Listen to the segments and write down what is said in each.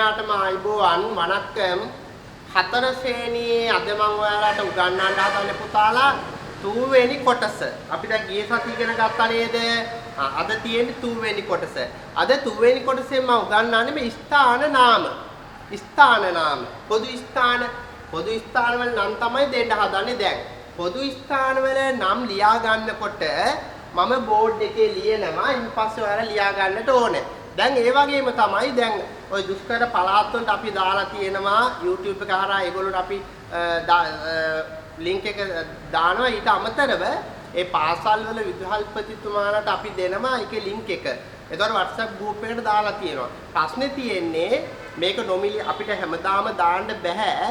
දෙනාටම ආයිබෝවන් වණක්කම් හතර ශ්‍රේණියේ අද මම ඔයාලට උගන්වන්න හදන්නේ පුතාලා තුන්වෙනි කොටස. අපි දැන් ගිය සතිය ඉගෙන ගත්තා නේද? අද තියෙන්නේ තුන්වෙනි කොටස. අද තුන්වෙනි කොටසෙන් මම උගන්වන්නේ මේ ස්ථාන නාම. ස්ථාන නාම. පොදු ස්ථාන වල නම් තමයි දෙන්න හදන්නේ දැන්. පොදු ස්ථාන වල නම් ලියා ගන්නකොට මම බෝඩ් එකේ ලියනවා. ඊට පස්සේ ඔයාලා ලියා ගන්නට ඕනේ. දැන් ඒ වගේම තමයි දැන් ওই දුෂ්කර පළාත් වලට අපි දාලා තියෙනවා YouTube එක හරහා ඒගොල්ලොන්ට අපි link එක දානවා. ඊට අමතරව ඒ පාසල් වල විදුහල්පතිතුමාලට අපි දෙනවා ඒකේ link එක. ඒතකොට WhatsApp group එකට දාලා තියෙනවා. ප්‍රශ්නේ තියෙන්නේ මේක නොමිලි අපිට හැමදාම දාන්න බෑ.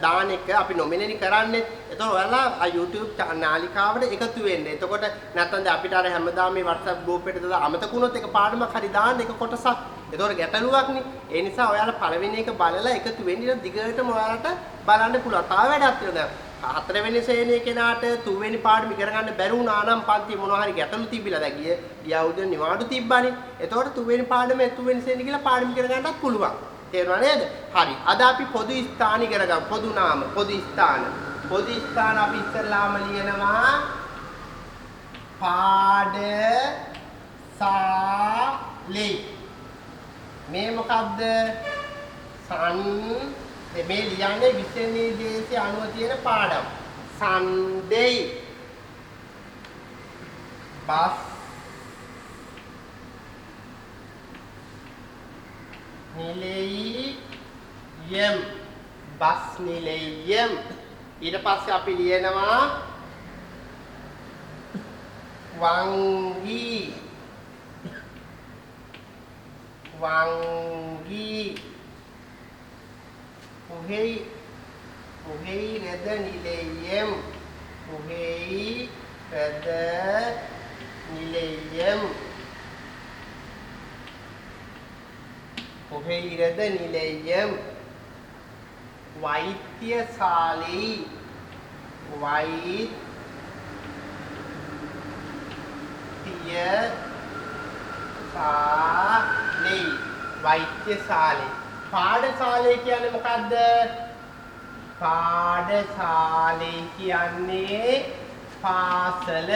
දාන එක අපි නොමිනේට් කරන්නේ. එතකොට ඔයාලා YouTube නාලිකාවට එකතු වෙන්න. එතකොට නැත්නම් අපිට අර හැමදාම මේ WhatsApp group එකට දාලා අමතක වුණොත් එක පාඩමක් හරි දාන්න එක කොටසක්. එතකොට ගැටලුවක් නේ. ඒ නිසා ඔයාලා පළවෙනි එක බලලා එකතු වෙන්න ඉතින් දිගටම ඔයාලට බලන්න පුළුවන්. තව වැඩක් තියෙනවා. හතරවෙනි ශ්‍රේණියේ කෙනාට තුන්වෙනි පාඩම ඉගෙන ගන්න බැරි වුණා නම් පන්ති මොනවා හරි ගැටලු තිබිලා දැන් ගිය අවුරුද්දේ නිවාඩු තිබ්බනේ. එතකොට තුන්වෙනි පාඩමේ තුන්වෙනි ශ්‍රේණිය කියලා පාඩම ඉගෙන ගන්නත් පුළුවන්. තේරුණා නේද? හරි. අද අපි පොදු ස්ථාන ඉගෙන ගමු. පොදු නාම, පොදු ස්ථාන. පොදු ස්ථාන අපි ඉස්සෙල්ලාම ලියනවා පාඩසාලේ. මේ මොකද්ද? මේ ලියන්නේ විෂය නිර්දේශය අනුව තියෙන පාඩම්. Sunday bus නිලයම් බස් නිලයම්. ඊට පස්සේ අපි ලියනවා වංගී පුහෙයි රෙද නිලයම් පුහෙයි රෙද නිලයම් වෛද්‍යශාලේ වෛද්‍යශාලේ. පාඨශාලේ කියන්නේ මොකද්ද? පාඨශාලේ කියන්නේ පාසල.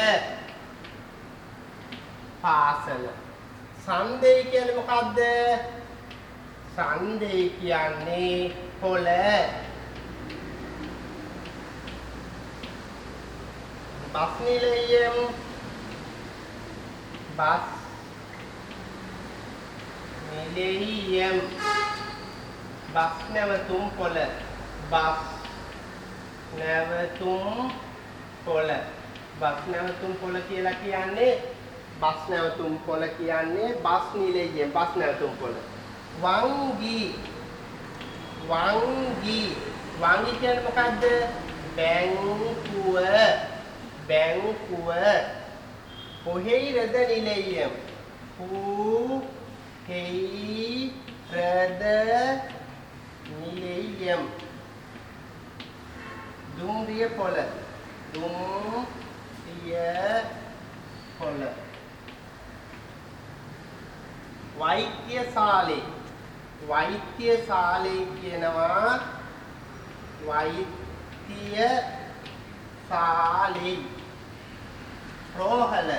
Sunday කියන්නේ මොකද්ද? Sunday කියන්නේ පොළ. බස් නිලයම් බස් නැවතුම් පොළ. බස් නැවතුම් පොළ කියලා කියන්නේ බස් නැවතුම් පොළ කියන්නේ බස් නිලයම් බස් නැවතුම් පොළ. වංගී කියන්නේ මොකද්ද? බැංකුව. පුහෙයි රෙද නිලයම් දුම්රිය පොළ. වෛද්‍යශාලේ කියනවා වෛද්‍යශාලේ. රෝහල.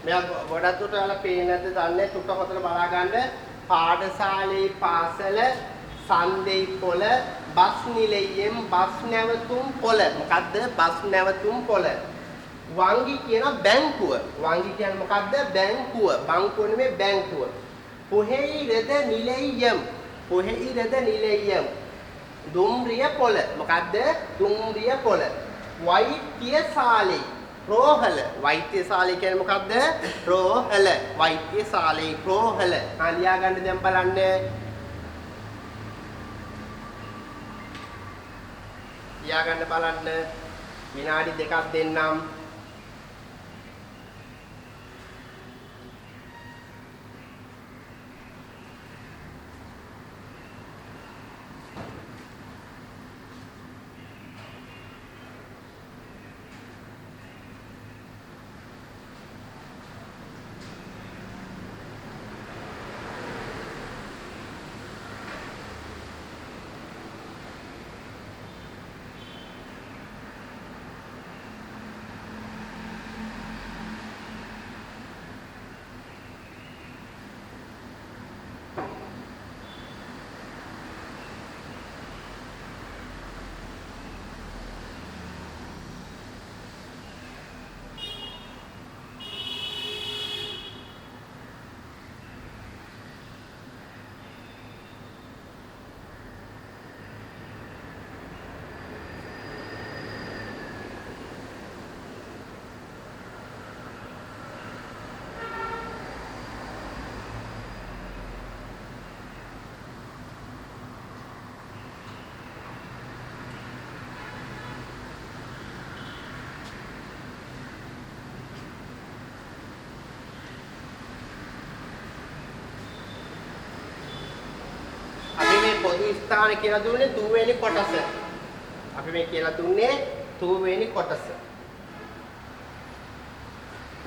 මෙයා ගොඩක් දුරට ඔයාලා පේන්නේ නැද්ද දන්නේ? තුක හොතට බලා ගන්න. පාඨශාලේ පාසල, Sunday පොළ, බස් නිලයම් බස් නැවතුම් පොළ. මොකද්ද? බස් නැවතුම් පොළ. වංගි කියන බැංකුව. වංගි කියන්නේ මොකද්ද? බැංකුව. බංකුව නෙමෙයි බැංකුව. පුහෙයි රෙද නිලයම් දුම්රිය පොළ. මොකද්ද? දුම්රිය පොළ. වෛද්‍යශාලේ රෝහල. වෛද්‍යශාලේ කියන්නේ මොකද්ද? රෝහල. වෛද්‍යශාලේ රෝහල. ලියා ගන්න දැන් බලන්න. ලියා ගන්න බලන්න. විනාඩි 2ක් දෙන්නම්. පොදු ස්ථාන කියලා දුන්නේ තුන්වෙනි කොටස. අපි මේ කියලා දුන්නේ තුන්වෙනි කොටස.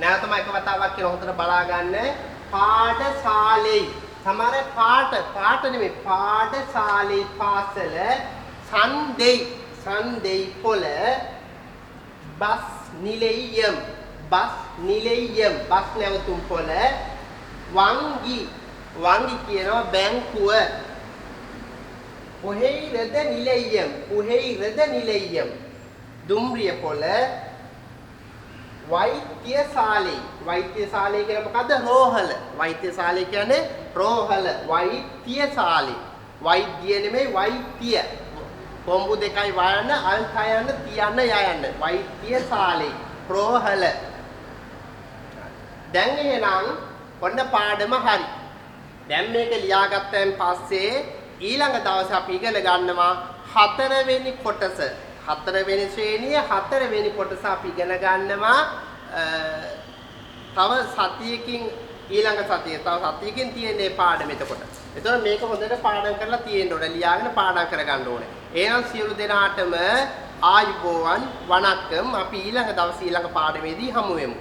නැවතම එක වතාවක් කියලා හොඳට බලා ගන්න. පාඨශාලේ. සමහර පාඨ නෙමෙයි පාඨශාලේ පාසල සන්දෙයි පොළ බස් නිලයම් බස් නැවතුම් පොළ වංගි කියනවා බැංකුව පුහෙයිරද නිලයම් දුම්රිය පොළ වෛද්‍යශාලේ කියන්නේ මොකද්ද? රෝහල. වෛද්‍යශාලේ කියන්නේ රෝහල. වෛද්‍යශාලේ. වෛද්‍ය නෙමෙයි වෛද්‍ය. කොම්බු දෙකයි වයන්න, අල් කයන්න, තියන්න, යයන්න. වෛද්‍යශාලේ. රෝහල. දැන් එහෙනම් ඔන්න පාඩම හරි. දැන් මේක ලියාගත්තන් පස්සේ ඊළඟ දවසේ අපි ඉගෙන ගන්නවා 4 වෙනි කොටස. 4 වෙනි ශ්‍රේණිය 4 වෙනි කොටස අපි ඉගෙන ගන්නවා තව සතියකින් ඊළඟ සතියේ තව සතියකින් තියෙන පාඩම එතකොට. එතකොට මේක හොඳට පාඩම් කරලා තියෙන්න ඕනේ. ලියාගෙන පාඩම් කරගන්න ඕනේ. එහෙනම් සියලු දෙනාටම ආයුබෝවන් වණක්කම්. අපි ඊළඟ දවසේ ඊළඟ පාඩමේදී හමු වෙමු.